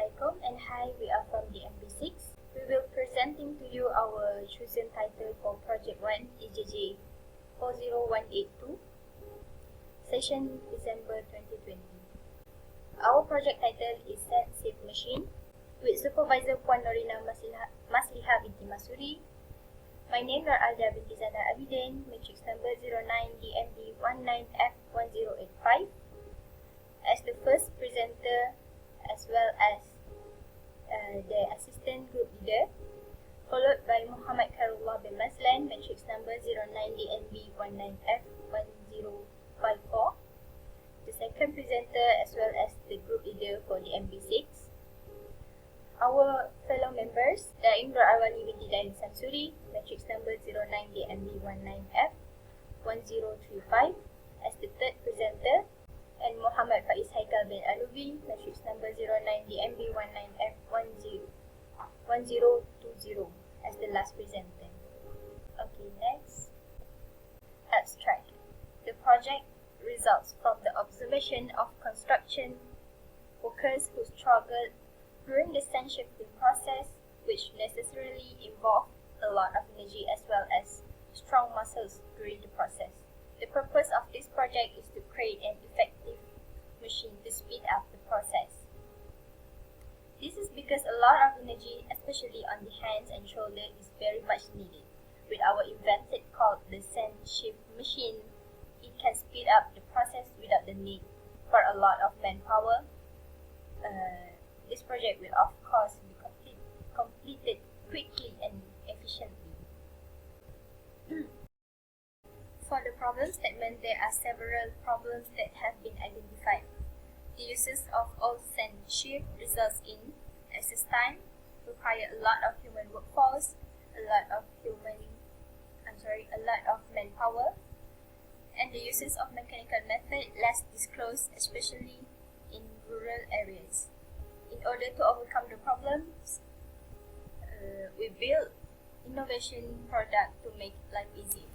Assalamualaikum and hi, we are from DMB6. We will presenting to you our chosen title for Project 1 EJJ 40182, session December 2020. Our project title is Sieve Machine with Supervisor Puan Norina Masliha binti Masuri. My name is Alja binti Zana Abidin, matrix number 09 DMB 19F1085. As the first presenter, as well as the assistant group leader, followed by Muhammad Karullah bin Maslan, matrix number 09DNB19F1054, the second presenter as well as the group leader for the DMB6. Our fellow members, Daimdor Arwani binti Daim Samsuri, matrix number 09DNB19F1035, as the third presenter, and Muhammad Faiz Haikal bin Alubi, matrix number 09DMB19F1020, as the last presenter. Okay, next. Abstract. The project results from the observation of construction workers who struggled during the sand shifting process, which necessarily involved a lot of energy as well as strong muscles during the process. The purpose of this project is to create an effective machine to speed up the process. This is because a lot of energy, especially on the hands and shoulder, is very much needed. With our invented called the sand shift machine, it can speed up the process without the need for a lot of manpower. This project will of course be completed quickly and efficiently. For the problem statement, there are several problems that have been identified. The uses of all sand shift results in excess time, require a lot of human workforce, a lot of manpower, and the uses of mechanical method less disclosed, especially in rural areas. In order to overcome the problems, we build innovation product to make life easy.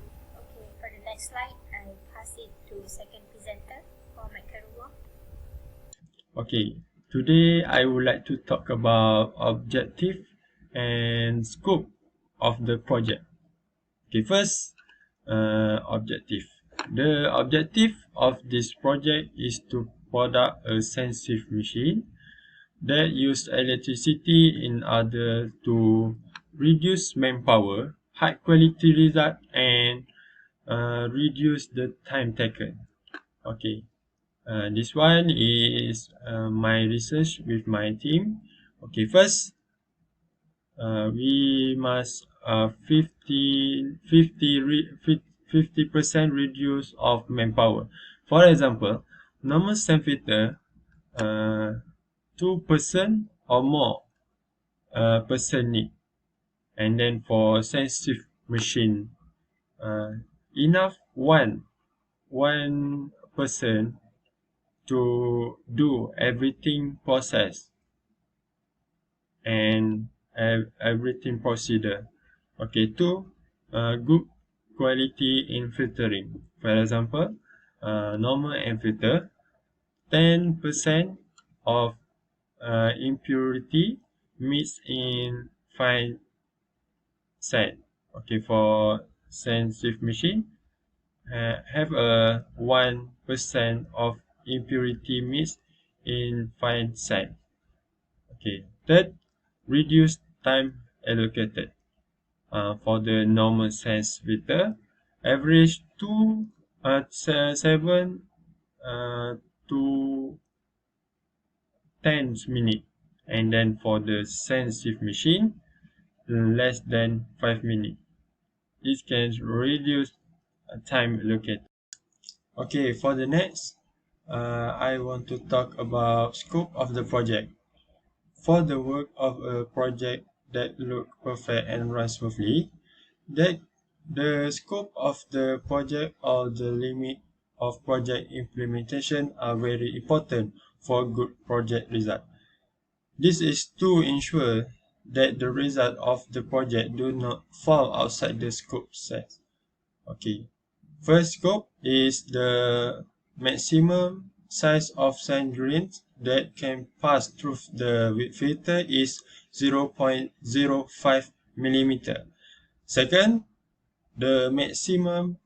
For the next slide, I'll pass it to second presenter, Muhammad Karullah. Okay, today I would like to talk about objective and scope of the project. Okay, first, objective. The objective of this project is to produce a sensitive machine that use electricity in order to reduce manpower, high quality result, and reduce the time taken. Okay, this one is my research with my team. Okay, first, we must 50% reduce of manpower. For example, normal sand filter, 2% or more person need, and then for sensitive machine, enough one person to do everything process and everything procedure. Okay, two, good quality in filtering. For example, normal and filter, 10% of impurity mixed in fine sand. Okay, for sensitive machine, have a 1% of impurity mixed in fine sand. Okay, third, reduce time allocated. For the normal sand filter, average 7 to 10 minutes, and then for the sensitive machine, less than 5 minutes. This can reduce time allocated. Okay, for the next, I want to talk about scope of the project. For the work of a project that look perfect and run smoothly, that the scope of the project or the limit of project implementation are very important for good project result. This is to ensure that the result of the project do not fall outside the scope set. Okay. First scope is the maximum size of sand grains that can pass through the filter is 0.05 millimeter. Second, the maximum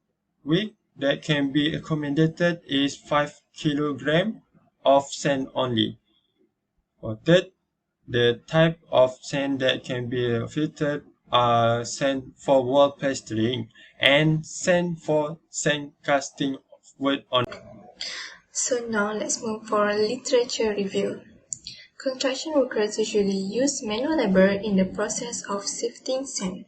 weight that can be accommodated is 5 kilogram of sand only. Or third, the type of sand that can be filtered are sand for wall plastering and sand for sand casting wood on. So now let's move for a literature review. Construction workers usually use manual labor in the process of sifting sand.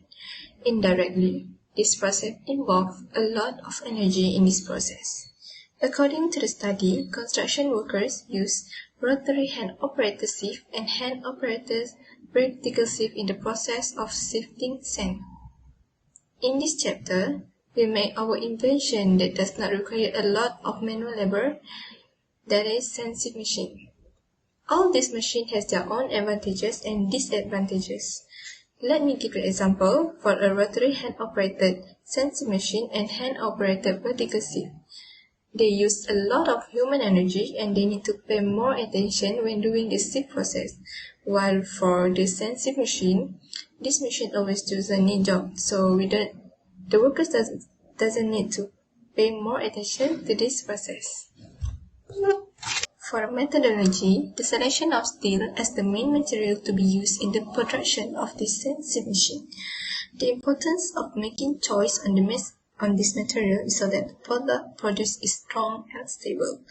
Indirectly, this process involves a lot of energy in this process. According to the study, construction workers use rotary hand-operated sieve and hand-operated vertical sieve in the process of sifting sand. In this chapter, we make our invention that does not require a lot of manual labor, that is sand sieve machine. All these machines has their own advantages and disadvantages. Let me give you an example for a rotary hand-operated sand sieve machine and hand-operated vertical sieve. They use a lot of human energy and they need to pay more attention when doing the sieve process. While for the sand sieve machine, this machine always does a neat job, so the workers doesn't need to pay more attention to this process. For methodology, the selection of steel as the main material to be used in the production of this sand sieve machine. The importance of making choice on this material is so that the product produced is strong and stable.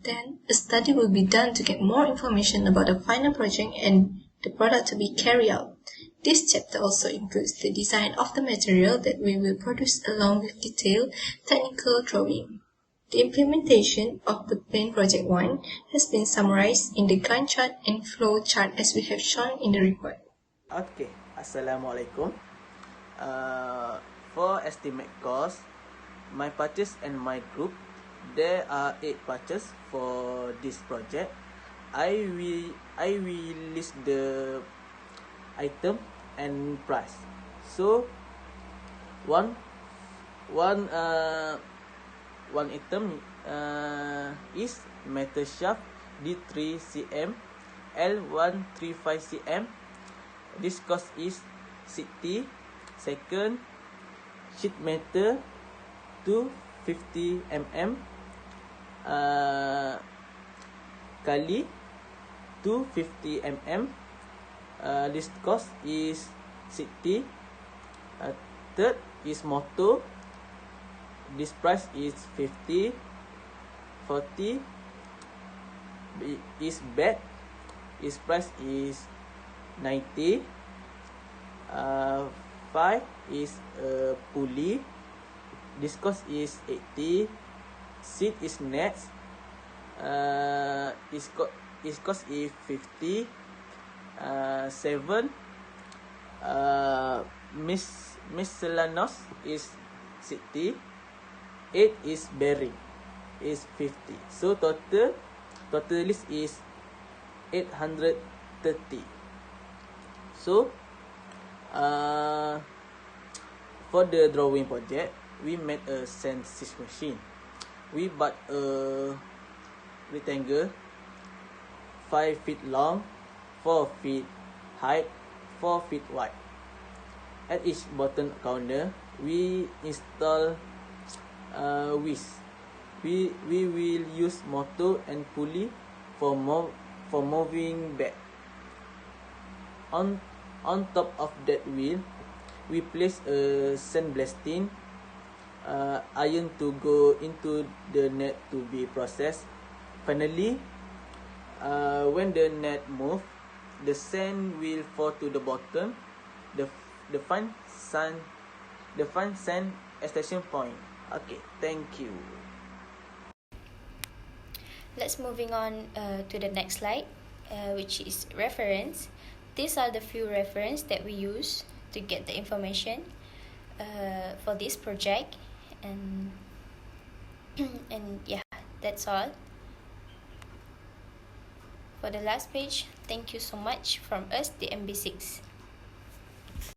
Then, a study will be done to get more information about the final project and the product to be carried out. This chapter also includes the design of the material that we will produce along with detailed technical drawing. The implementation of the Paint Project 1 has been summarized in the Gantt chart and flow chart as we have shown in the report. Okay, Assalamualaikum. For estimate cost, my purchase and my group, there are 8 purchases for this project. I will list the item and price. So one item is metal shaft D3 cm L135 cm. This cost is 60. Second, sheet metal 250 mm kali 250 mm. This cost is 60. Third is motor. This price is 50. 40 is bed. Its price is 90. 5 is a pulley. This cost is 80. Seat is nets. Its cost is 50. 7 miscellaneous is 60. 8 is bearing is 50. So total list is 830. So for the drawing project, we made a sand sieve machine. We bought a rectangle 5 feet long, 4 feet height, 4 feet wide. At each bottom corner, we install wheels. We will use motor and pulley for moving back. On top of that wheel, we place a sandblasting iron to go into the net to be processed. Finally, when the net move, the sand will fall to the bottom. The fine sand extraction point. Okay, thank you. Let's moving on to the next slide, which is reference. These are the few reference that we use to get the information for this project, and yeah, that's all. For the last page, thank you so much from us, DMB6.